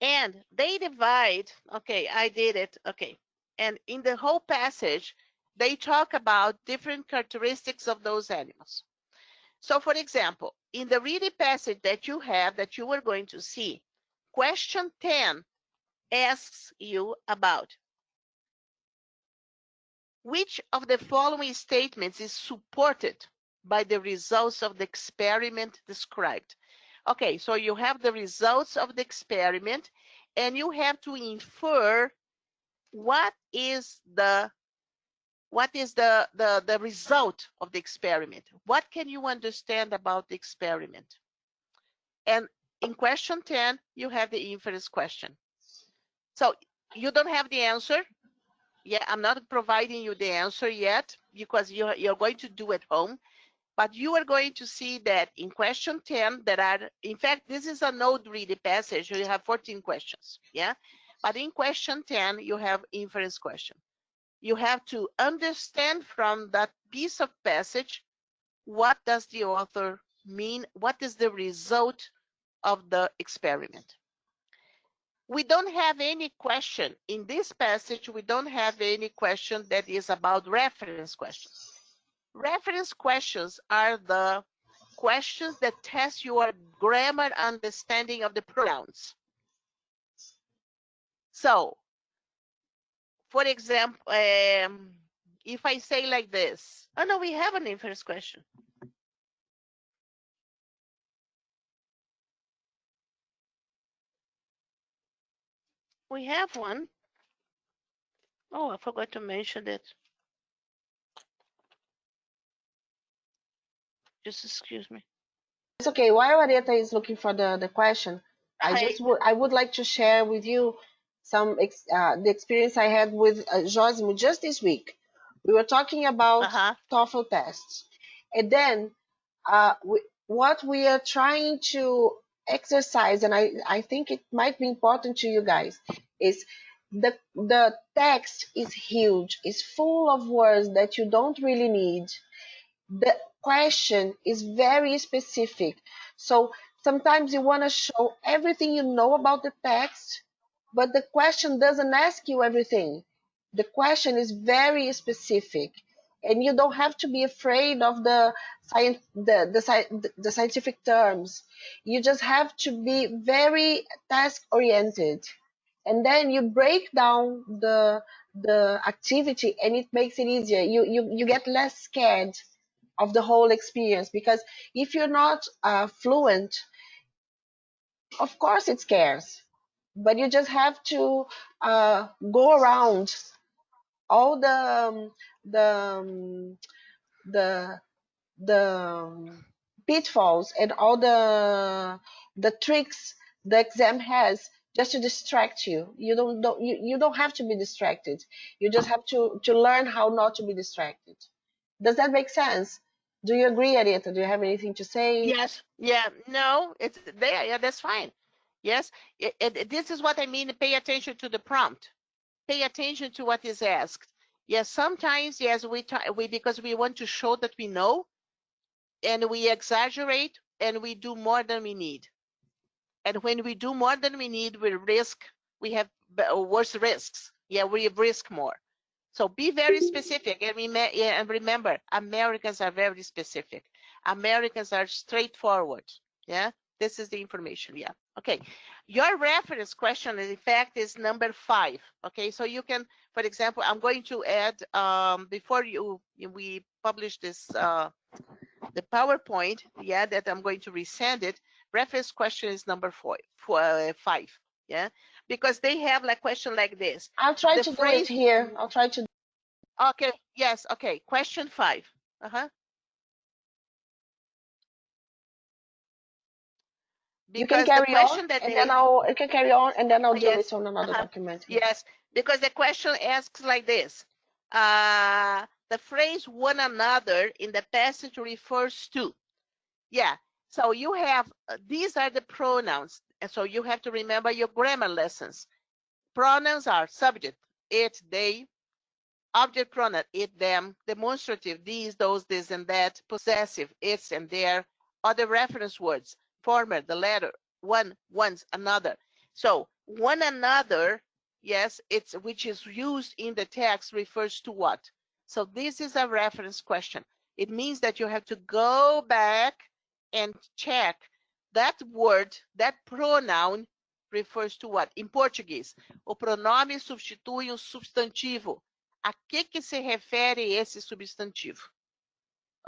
And they divide, okay, I did it, okay. And in the whole passage, they talk about different characteristics of those animals. So for example, in the reading passage that you have, that you are going to see, question 10 asks you about which of the following statements is supported by the results of the experiment described. Okay, so you have the results of the experiment and you have to infer what is the result of the experiment. What can you understand about the experiment? And in question 10, you have the inference question. So you don't have the answer. Yeah, I'm not providing you the answer yet because you're going to do at home. But you are going to see that in question 10, there are, in fact, this is a node reading passage. You have 14 questions, yeah? But in question 10, you have inference question. You have to understand from that piece of passage, what does the author mean? What is the result of the experiment? We don't have any question in this passage. We don't have any question that is about reference questions. Reference questions are the questions that test your grammar understanding of the pronouns. So, for example, if I say like this, oh no, we have an inference question. We have one. Oh, I forgot to mention it. Just excuse me. It's okay. While Areta is looking for the question, I would like to share with you the experience I had with Josimo just this week. We were talking about TOEFL tests, and then what we are trying to exercise, and I think it might be important to you guys, is the text is huge. It's full of words that you don't really need. The question is very specific. So sometimes you want to show everything you know about the text, but the question doesn't ask you everything. The question is very specific. And you don't have to be afraid of the scientific terms. You just have to be very task oriented. And then you break down the activity and it makes it easier. You get less scared of the whole experience, because if you're not fluent, of course it scares, but you just have to go around all the the pitfalls and all the tricks the exam has, just to distract you. You don't have to be distracted. You just have to learn how not to be distracted. Does that make sense? Do you agree, Areta? Do you have anything to say? Yes. Yeah. No, it's there. Yeah, that's fine. Yes. This is what I mean. Pay attention to the prompt. Pay attention to what is asked. Yes. Sometimes, yes, we because we want to show that we know, and we exaggerate, and we do more than we need. And when we do more than we need, we have worse risks. Yeah, we risk more. So be very specific, and remember, Americans are very specific. Americans are straightforward. Yeah, this is the information. Yeah, okay. Your reference question, in fact, is number 5. Okay, so you can, for example, I'm going to add before we publish this the PowerPoint. Yeah, that I'm going to resend it. Reference question is number 5. Yeah, because they have like question like this. I'll try to do it here. I'll try to. Okay. Yes. Okay. Question 5. You can Because the carry on, question that and then you can carry on, and then I'll do yes, it on another document. yes, because the question asks like this: the phrase "one another" in the passage refers to. Yeah. So you have these are the pronouns, and so you have to remember your grammar lessons. Pronouns are subject, it, they. Object pronoun, it, them. Demonstrative, these, those, this, and that. Possessive, it's and their. Other reference words, former, the latter, one, once, another. So one another, yes, it's which is used in the text refers to what? So this is a reference question. It means that you have to go back and check that word, that pronoun refers to what? In Português, o pronome substitui um substantivo. A que se refere esse substantivo?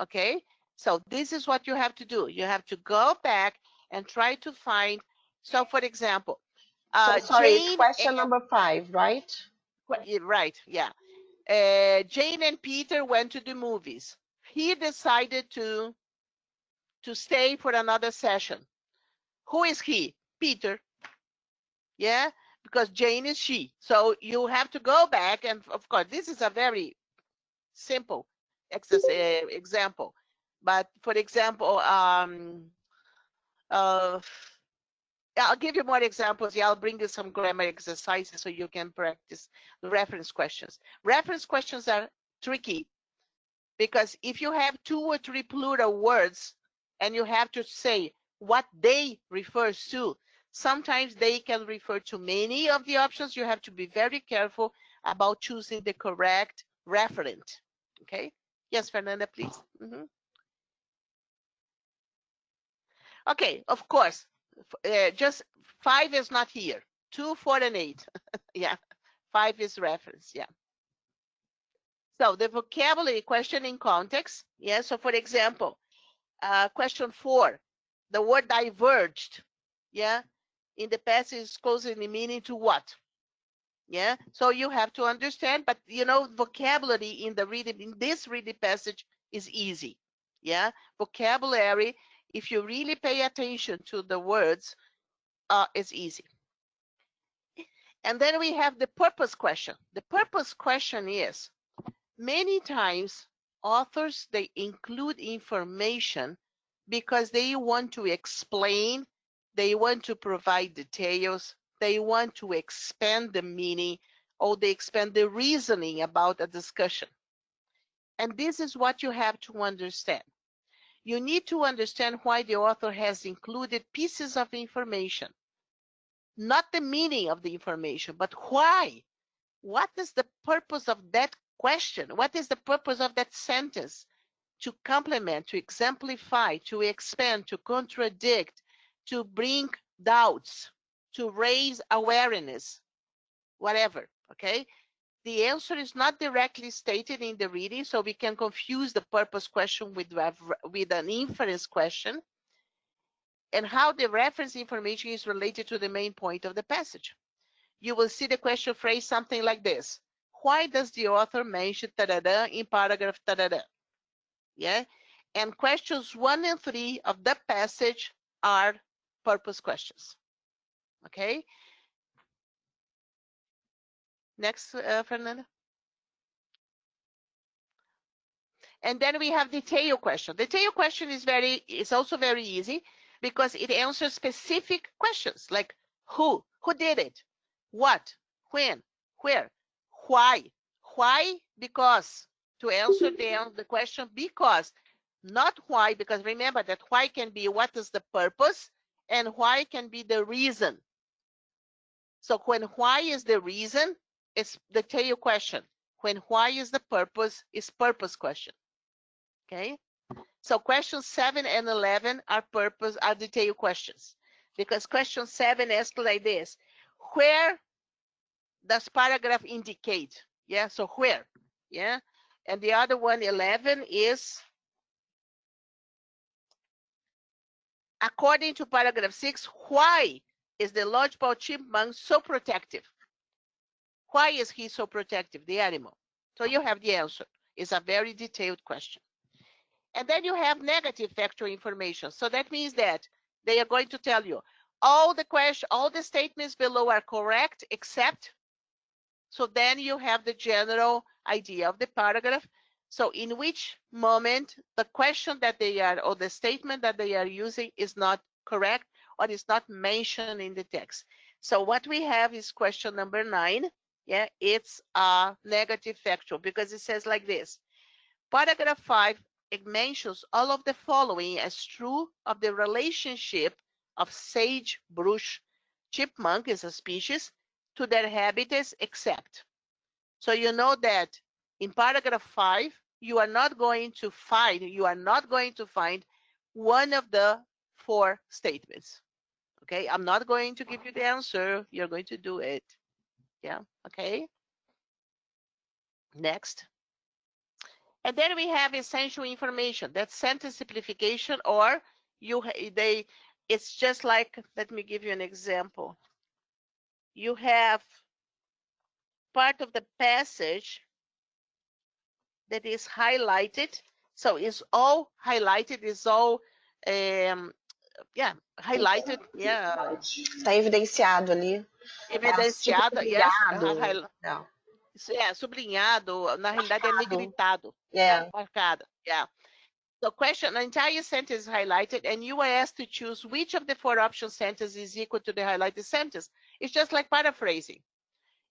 Okay? So this is what you have to do. You have to go back and try to find. So for example, So sorry, it's Jane question number 5, right? right, yeah. Jane and Peter went to the movies. He decided to stay for another session. Who is he? Peter. Yeah, because Jane is she. So you have to go back, and of course, this is a very simple example. But for example, I'll give you more examples. Yeah, I'll bring you some grammar exercises so you can practice reference questions. Reference questions are tricky because if you have 2 or 3 plural words and you have to say what they refers to, sometimes they can refer to many of the options. You have to be very careful about choosing the correct referent. Okay. Yes, Fernanda, please. Okay, of course. Just 5 is not here. 2, 4, and 8. Yeah, 5 is reference. Yeah. So the vocabulary question in context. Yeah. So for example, question 4, the word diverged. Yeah. In the past is closely meaning to what? Yeah. So you have to understand, but vocabulary in this reading passage is easy. Yeah. Vocabulary, if you really pay attention to the words, it's easy. And then we have the purpose question. The purpose question is, many times authors, they include information because they want to explain, they want to provide details, they want to expand the meaning, or they expand the reasoning about a discussion. And this is what you have to understand. You need to understand why the author has included pieces of information, not the meaning of the information, but why. What is the purpose of that question? What is the purpose of that sentence? To complement, to exemplify, to expand, to contradict, to bring doubts, to raise awareness, whatever, okay? The answer is not directly stated in the reading, so we can confuse the purpose question with an inference question, and how the reference information is related to the main point of the passage. You will see the question phrase something like this. Why does the author mention da-da-da in paragraph da-da-da? Yeah, and questions 1 and 3 of the passage are purpose questions. Okay. Next, Fernanda. And then we have the tail question. The tail question is also very easy because it answers specific questions like who did it, what, when, where, why. Why? Because, to answer the question because, not why, because remember that why can be what is the purpose and why can be the reason. So when why is the reason, it's the tail question. When why is the purpose, is purpose question. Okay, so questions 7 and 11 are detail questions, because question 7 asks like this: where does paragraph indicate? Yeah, so where? Yeah, and the other one, 11, is according to paragraph 6, why is the lodgepole chipmunk so protective? Why is he so protective, the animal? So you have the answer. It's a very detailed question. And then you have negative factual information. So that means that they are going to tell you all the statements below are correct except. So then you have the general idea of the paragraph. So in which moment the question that they are, or the statement that they are using is not correct or is not mentioned in the text. So what we have is question number 9. Yeah, it's a negative factual because it says like this. Paragraph 5, it mentions all of the following as true of the relationship of sagebrush chipmunk is a species to their habitats except. So you know that in paragraph 5, you are not going to find one of the 4 statements. Okay, I'm not going to give you the answer. You're going to do it. Yeah, okay. Next. And then we have essential information. That's sentence simplification, or it's just like, let me give you an example. You have part of the passage that is highlighted. So it's all highlighted, it's all, highlighted, Está evidenciado ali. evidenciado, yes. Não. Sublinhado, na realidade é negritado, marcado, The question, an entire sentence is highlighted, and you are asked to choose which of the 4 option sentences is equal to the highlighted sentence. It's just like paraphrasing.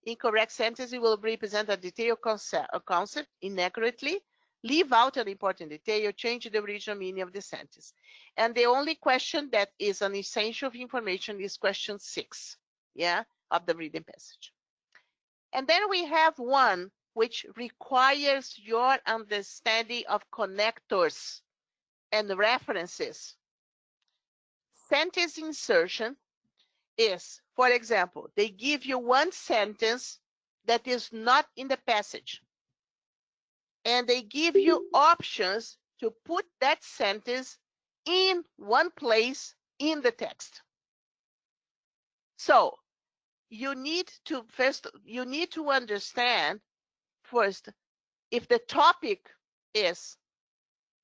Incorrect sentence, you will represent a detailed concept inaccurately, leave out an important detail, change the original meaning of the sentence. And the only question that is an essential information is question 6, of the reading passage. And then we have one which requires your understanding of connectors and references. Sentence insertion is, for example, they give you one sentence that is not in the passage, and they give you options to put that sentence in one place in the text. So you need to understand first if the topic is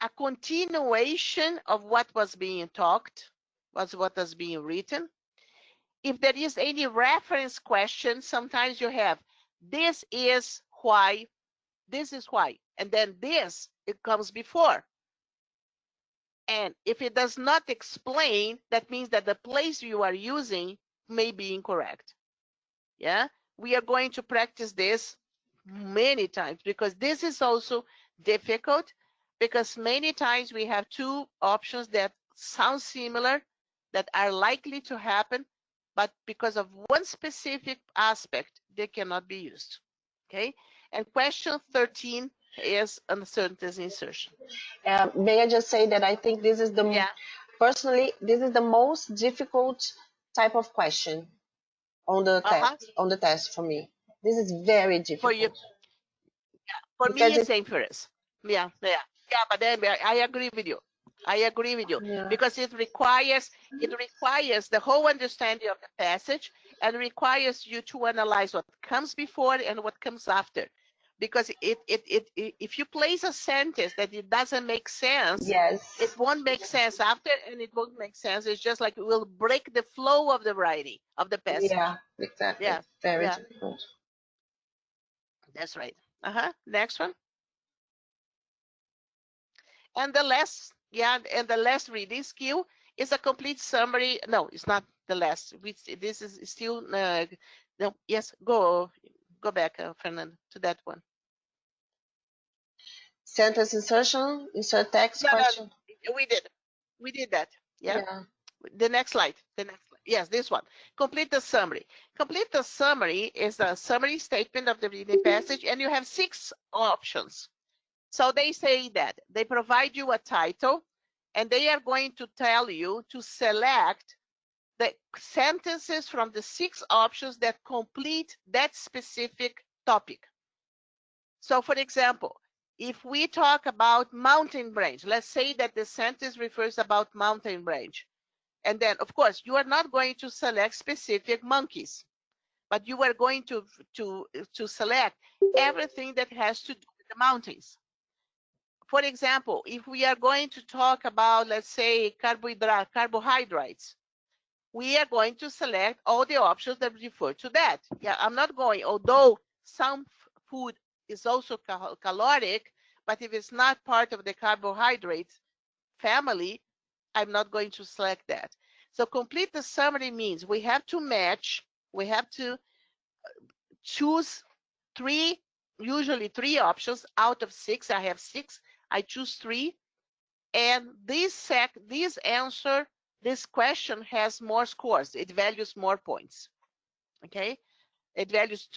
a continuation of what was being talked, what was being written, if there is any reference question, sometimes you have, this is why, and then this, it comes before. And if it does not explain, that means that the place you are using may be incorrect. Yeah, we are going to practice this many times because this is also difficult, because many times we have two options that sound similar, that are likely to happen, but because of one specific aspect, they cannot be used. Okay, and question 13 is uncertainties insertion. May I just say that I think this is the, personally, this is the most difficult type of question on the test for me. This is very difficult. For you, for because me, it's inference. Yeah. But then I agree with you. Because it requires the whole understanding of the passage, and requires you to analyze what comes before and what comes after. Because if you place a sentence that it doesn't make sense, it won't make sense after, and it won't make sense. It's just like it will break the flow of the writing of the passage. Yeah, exactly. Yeah, very difficult. That's right. Next one. And the last, reading skill is a complete summary. No, it's not the last. This is still no. Yes, go back, Fernando, to that one. Sentence insertion, insert text question. No, we did that. Yeah. The next slide. Yes, this one. Complete the summary. Complete the summary is a summary statement of the reading passage, and you have 6 options. So they say that they provide you a title, and they are going to tell you to select the sentences from the 6 options that complete that specific topic. So for example, if we talk about mountain range, let's say that the sentence refers about mountain range. And then, of course, you are not going to select specific monkeys, but you are going to select everything that has to do with the mountains. For example, if we are going to talk about, let's say, carbohydrates, we are going to select all the options that refer to that. Yeah, I'm not going, although some food is also caloric, but if it's not part of the carbohydrate family, I'm not going to select that. So complete the summary means we have to match, we have to choose 3, usually 3 options out of 6. I have 6. I choose 3, and this answer, this question has more scores. It values more points. Okay, it values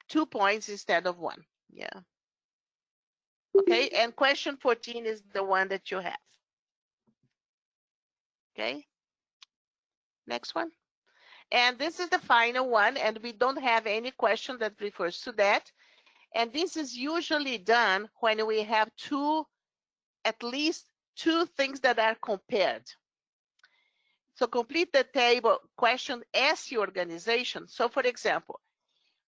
2 points instead of 1. Yeah. Okay, and question 14 is the one that you have. Okay, next one. And this is the final one, and we don't have any question that refers to that. And this is usually done when we have at least two things that are compared. So complete the table question as your organization. So for example,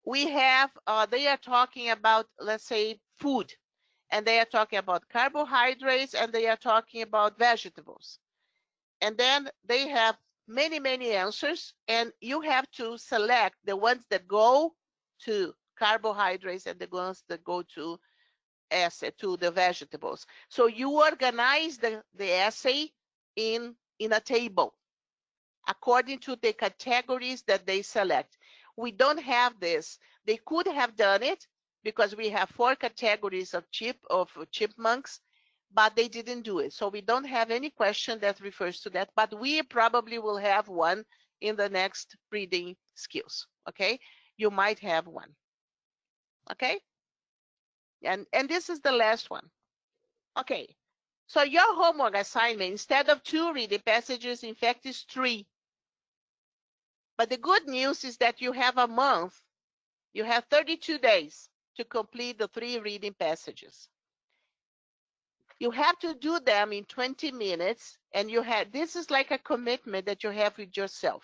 we have, they are talking about, let's say, food, and they are talking about carbohydrates, and they are talking about vegetables. And then they have many, many answers, and you have to select the ones that go to carbohydrates and the ones that go to the vegetables. So you organize the essay in a table according to the categories that they select. We don't have this. They could have done it because we have 4 categories of chipmunks, but they didn't do it. So we don't have any question that refers to that, but we probably will have one in the next reading skills. Okay, you might have one. Okay, and this is the last one. Okay, so your homework assignment, instead of 2 reading passages, in fact, is 3. But the good news is that you have a month. You have 32 days to complete the 3 reading passages. You have to do them in 20 minutes, and this is like a commitment that you have with yourself.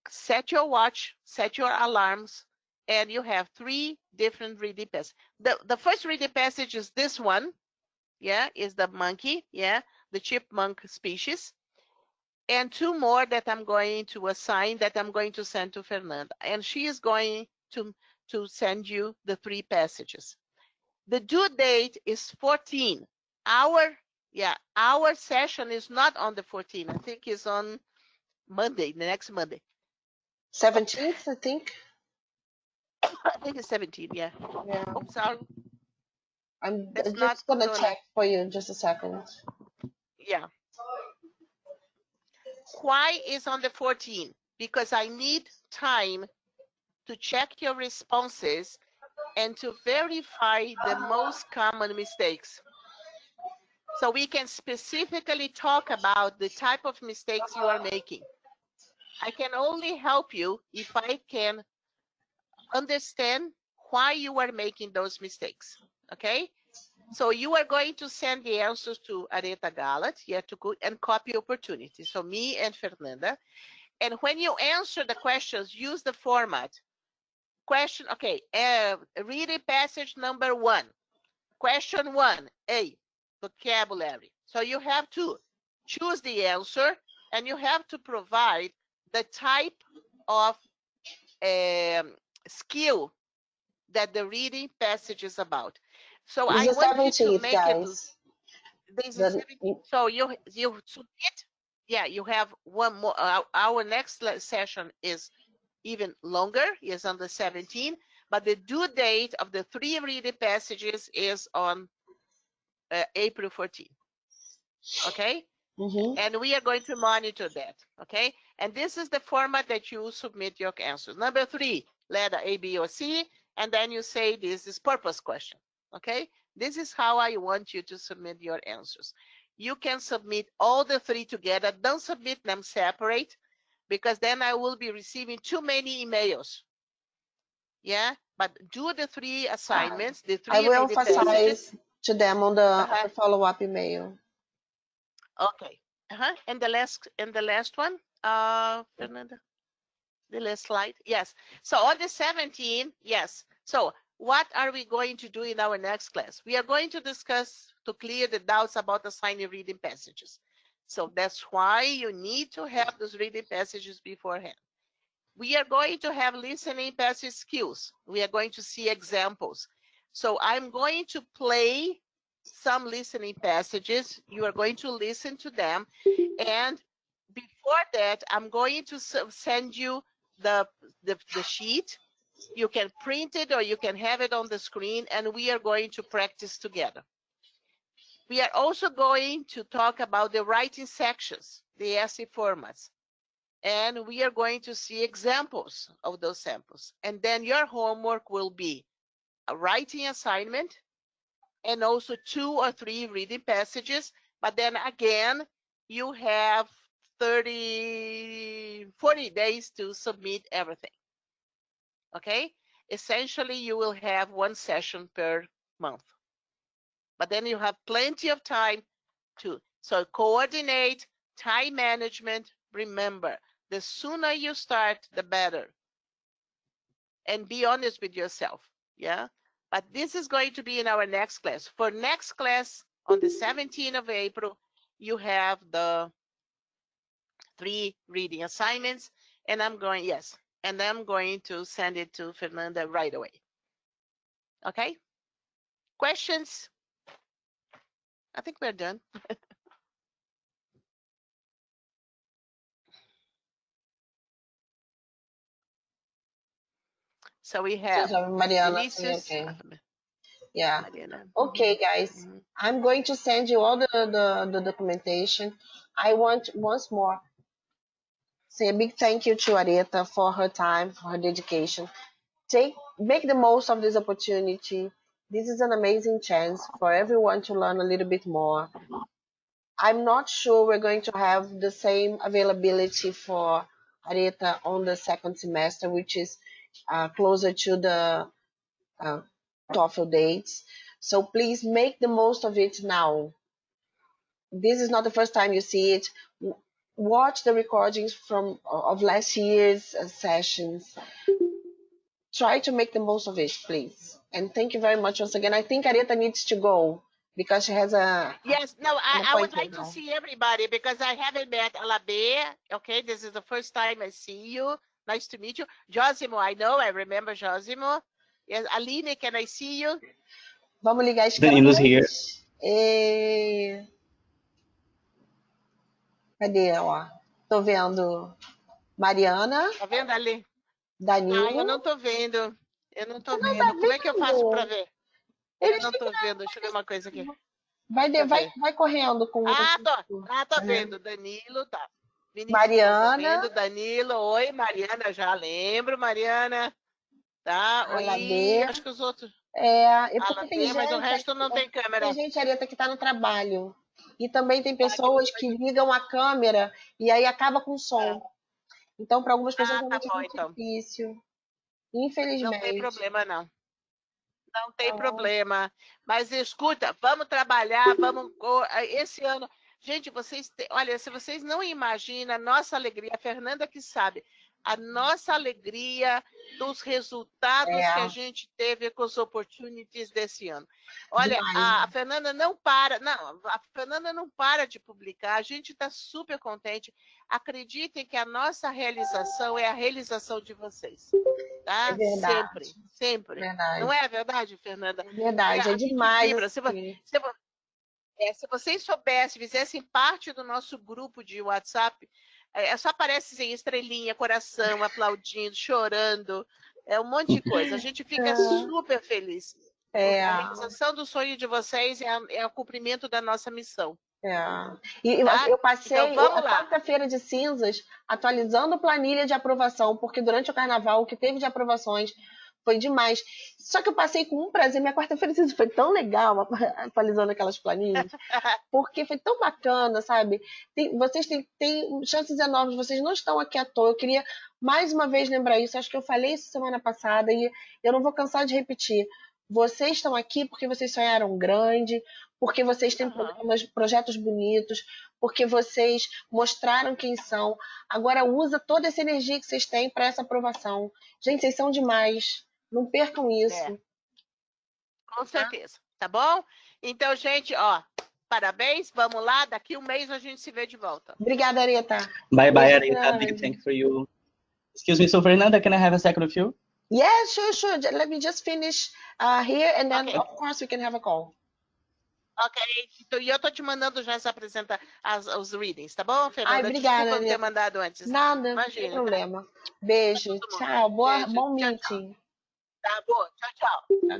Set your watch, set your alarms, and you have 3 different reading passages. The first reading passage is this one, yeah, is the monkey, yeah, the chipmunk species. and 2 more that I'm going to assign that I'm going to send to Fernanda. And she is going to send you the 3 passages. The due date is 14. Our session is not on the 14th. I think it's on Monday, the next Monday. 17th, I think. I think it's 17, yeah. Yeah. Oh, sorry. I'm That's just gonna not check for you just a second. Yeah. Why is on the 14th? Because I need time to check your responses and to verify the most common mistakes. So we can specifically talk about the type of mistakes you are making. I can only help you if I can understand why you are making those mistakes. Okay? So you are going to send the answers to Areta Galat, to go and copy opportunity. So me and Fernanda. And when you answer the questions, use the format. Question, okay, read passage number 1. Question 1, A, vocabulary. So you have to choose the answer and you have to provide the type of skill that the reading passage is about. So It's I the want you to 17th, make it. guys. This is so you submit. Yeah, you have one more. Our next session is even longer. Is on the 17th, but the due date of the 3 reading passages is on April 14th. Okay. And we are going to monitor that. Okay. And this is the format that you submit your answers. Number 3, letter A, B, or C, and then you say this is purpose question. Okay. This is how I want you to submit your answers. You can submit all the 3 together. Don't submit them separate, because then I will be receiving too many emails. Yeah, but do the 3 assignments, the 3 I will reading passages to them on the follow-up email. Okay. And the last one, Fernanda, the last slide. Yes. So on the 17th, yes. So what are we going to do in our next class? We are going to discuss to clear the doubts about assigning reading passages. So that's why you need to have those reading passages beforehand. We are going to have listening passage skills. We are going to see examples. So I'm going to play some listening passages. You are going to listen to them. And before that, I'm going to send you the sheet. You can print it or you can have it on the screen, and we are going to practice together. We are also going to talk about the writing sections, the essay formats. And we are going to see examples of those samples. And then your homework will be a writing assignment and also 2 or 3 reading passages. But then again, you have 40 days to submit everything. Okay? Essentially, you will have 1 session per month. But then you have plenty of time to coordinate, time management. Remember, the sooner you start, the better. And be honest with yourself. Yeah. But this is going to be in our next class. For next class, on the 17th of April, you have the 3 reading assignments. And I'm going to send it to Fernanda right away. Okay? Questions? I think we're done. So we have Mariana. Okay. Yeah. Mariana. Okay, guys. I'm going to send you all the documentation. I want once more say a big thank you to Areta for her time, for her dedication. Make the most of this opportunity. This is an amazing chance for everyone to learn a little bit more. I'm not sure we're going to have the same availability for Areta on the second semester, which is closer to the TOEFL dates. So please make the most of it now. This is not the first time you see it. Watch the recordings of last year's sessions. Try to make the most of it, please. And thank you very much once again. I think Areta needs to go. because she has Yes, no, an I would like appointment to now. see everybody because I haven't met Alabe. Okay, this is the first time I see you. Nice to meet you. Josimo, I remember Josimo. Yes, Aline, can I see you? Vamos ligar as Danilo's here. câmeras. E... Cadê, ó? Tô vendo Mariana, Tá vendo ali? Ah, eu Danilo. não tô vendo. Eu não tô Você não tá vendo. Como é que eu faço para vendo? ver? Eu Eles não tô ficaram. vendo. Deixa eu ver uma coisa aqui. Vai, Deixa eu ver. vai correndo com o. Tô vendo. Danilo, tá. Vinícius, não tô Mariana, vendo. Danilo, oi, Mariana, já lembro, Mariana. Tá, oi, Alabê. acho que os outros. É porque tem Alabê, mas o gente, resto não tem câmera. Areta, que está no trabalho. E também tem Tá, que não pessoas vai- que ligam a câmera e aí acaba com o som. Então, para algumas pessoas Tá realmente é bom, muito então. difícil. Não tem Infelizmente. problema, não. Não tem Então, problema. Mas escuta, vamos trabalhar, esse ano. Gente, olha, se vocês não imaginam a nossa alegria, a Fernanda que sabe, a nossa alegria dos resultados que a gente teve com os opportunities desse ano. Olha, demais. a Fernanda não para, a Fernanda não para de publicar, a gente está super contente. Acreditem que a nossa realização é a realização de vocês. Tá? É verdade. Sempre, sempre. Verdade. Não é verdade, Fernanda? É verdade, é A gente demais. vibra. Assim. Se vocês soubessem, fizessem parte do nosso grupo de WhatsApp, só aparece assim, estrelinha, coração, aplaudindo, chorando, um monte de coisa. A gente fica super feliz. Porque a realização do sonho de vocês é o cumprimento da nossa missão. E tá? eu passei Então, vamos lá. quarta-feira de cinzas atualizando planilha de aprovação, porque durante o carnaval o que teve de aprovações foi demais. Só que eu passei com um prazer, minha quarta-feira de cinzas foi tão legal atualizando aquelas planilhas, porque foi tão bacana, sabe? Vocês têm chances enormes, vocês não estão aqui à toa. Eu queria mais uma vez lembrar isso, acho que eu falei isso semana passada e eu não vou cansar de repetir. Vocês estão aqui porque vocês sonharam grande, porque vocês têm projetos bonitos, porque vocês mostraram quem são. Agora usa toda essa energia que vocês têm para essa aprovação. Gente, vocês são demais. Não percam isso. Com certeza, tá bom? Então, gente, parabéns, vamos lá. Daqui um mês a gente se vê de volta. Obrigada, Areta. Bye, Areta. Big thank you for you. Excuse me, so Fernanda, can I have a second of you? Yeah, sure. Let me just finish here, and then, of course, we can have a call. Ok, então, e eu tô te mandando já os readings, tá bom, Fernanda? Obrigada, desculpa não ter mandado antes. Nada, imagina. Não tem problema. Beijo, tchau, bom meeting. Tá bom, tchau.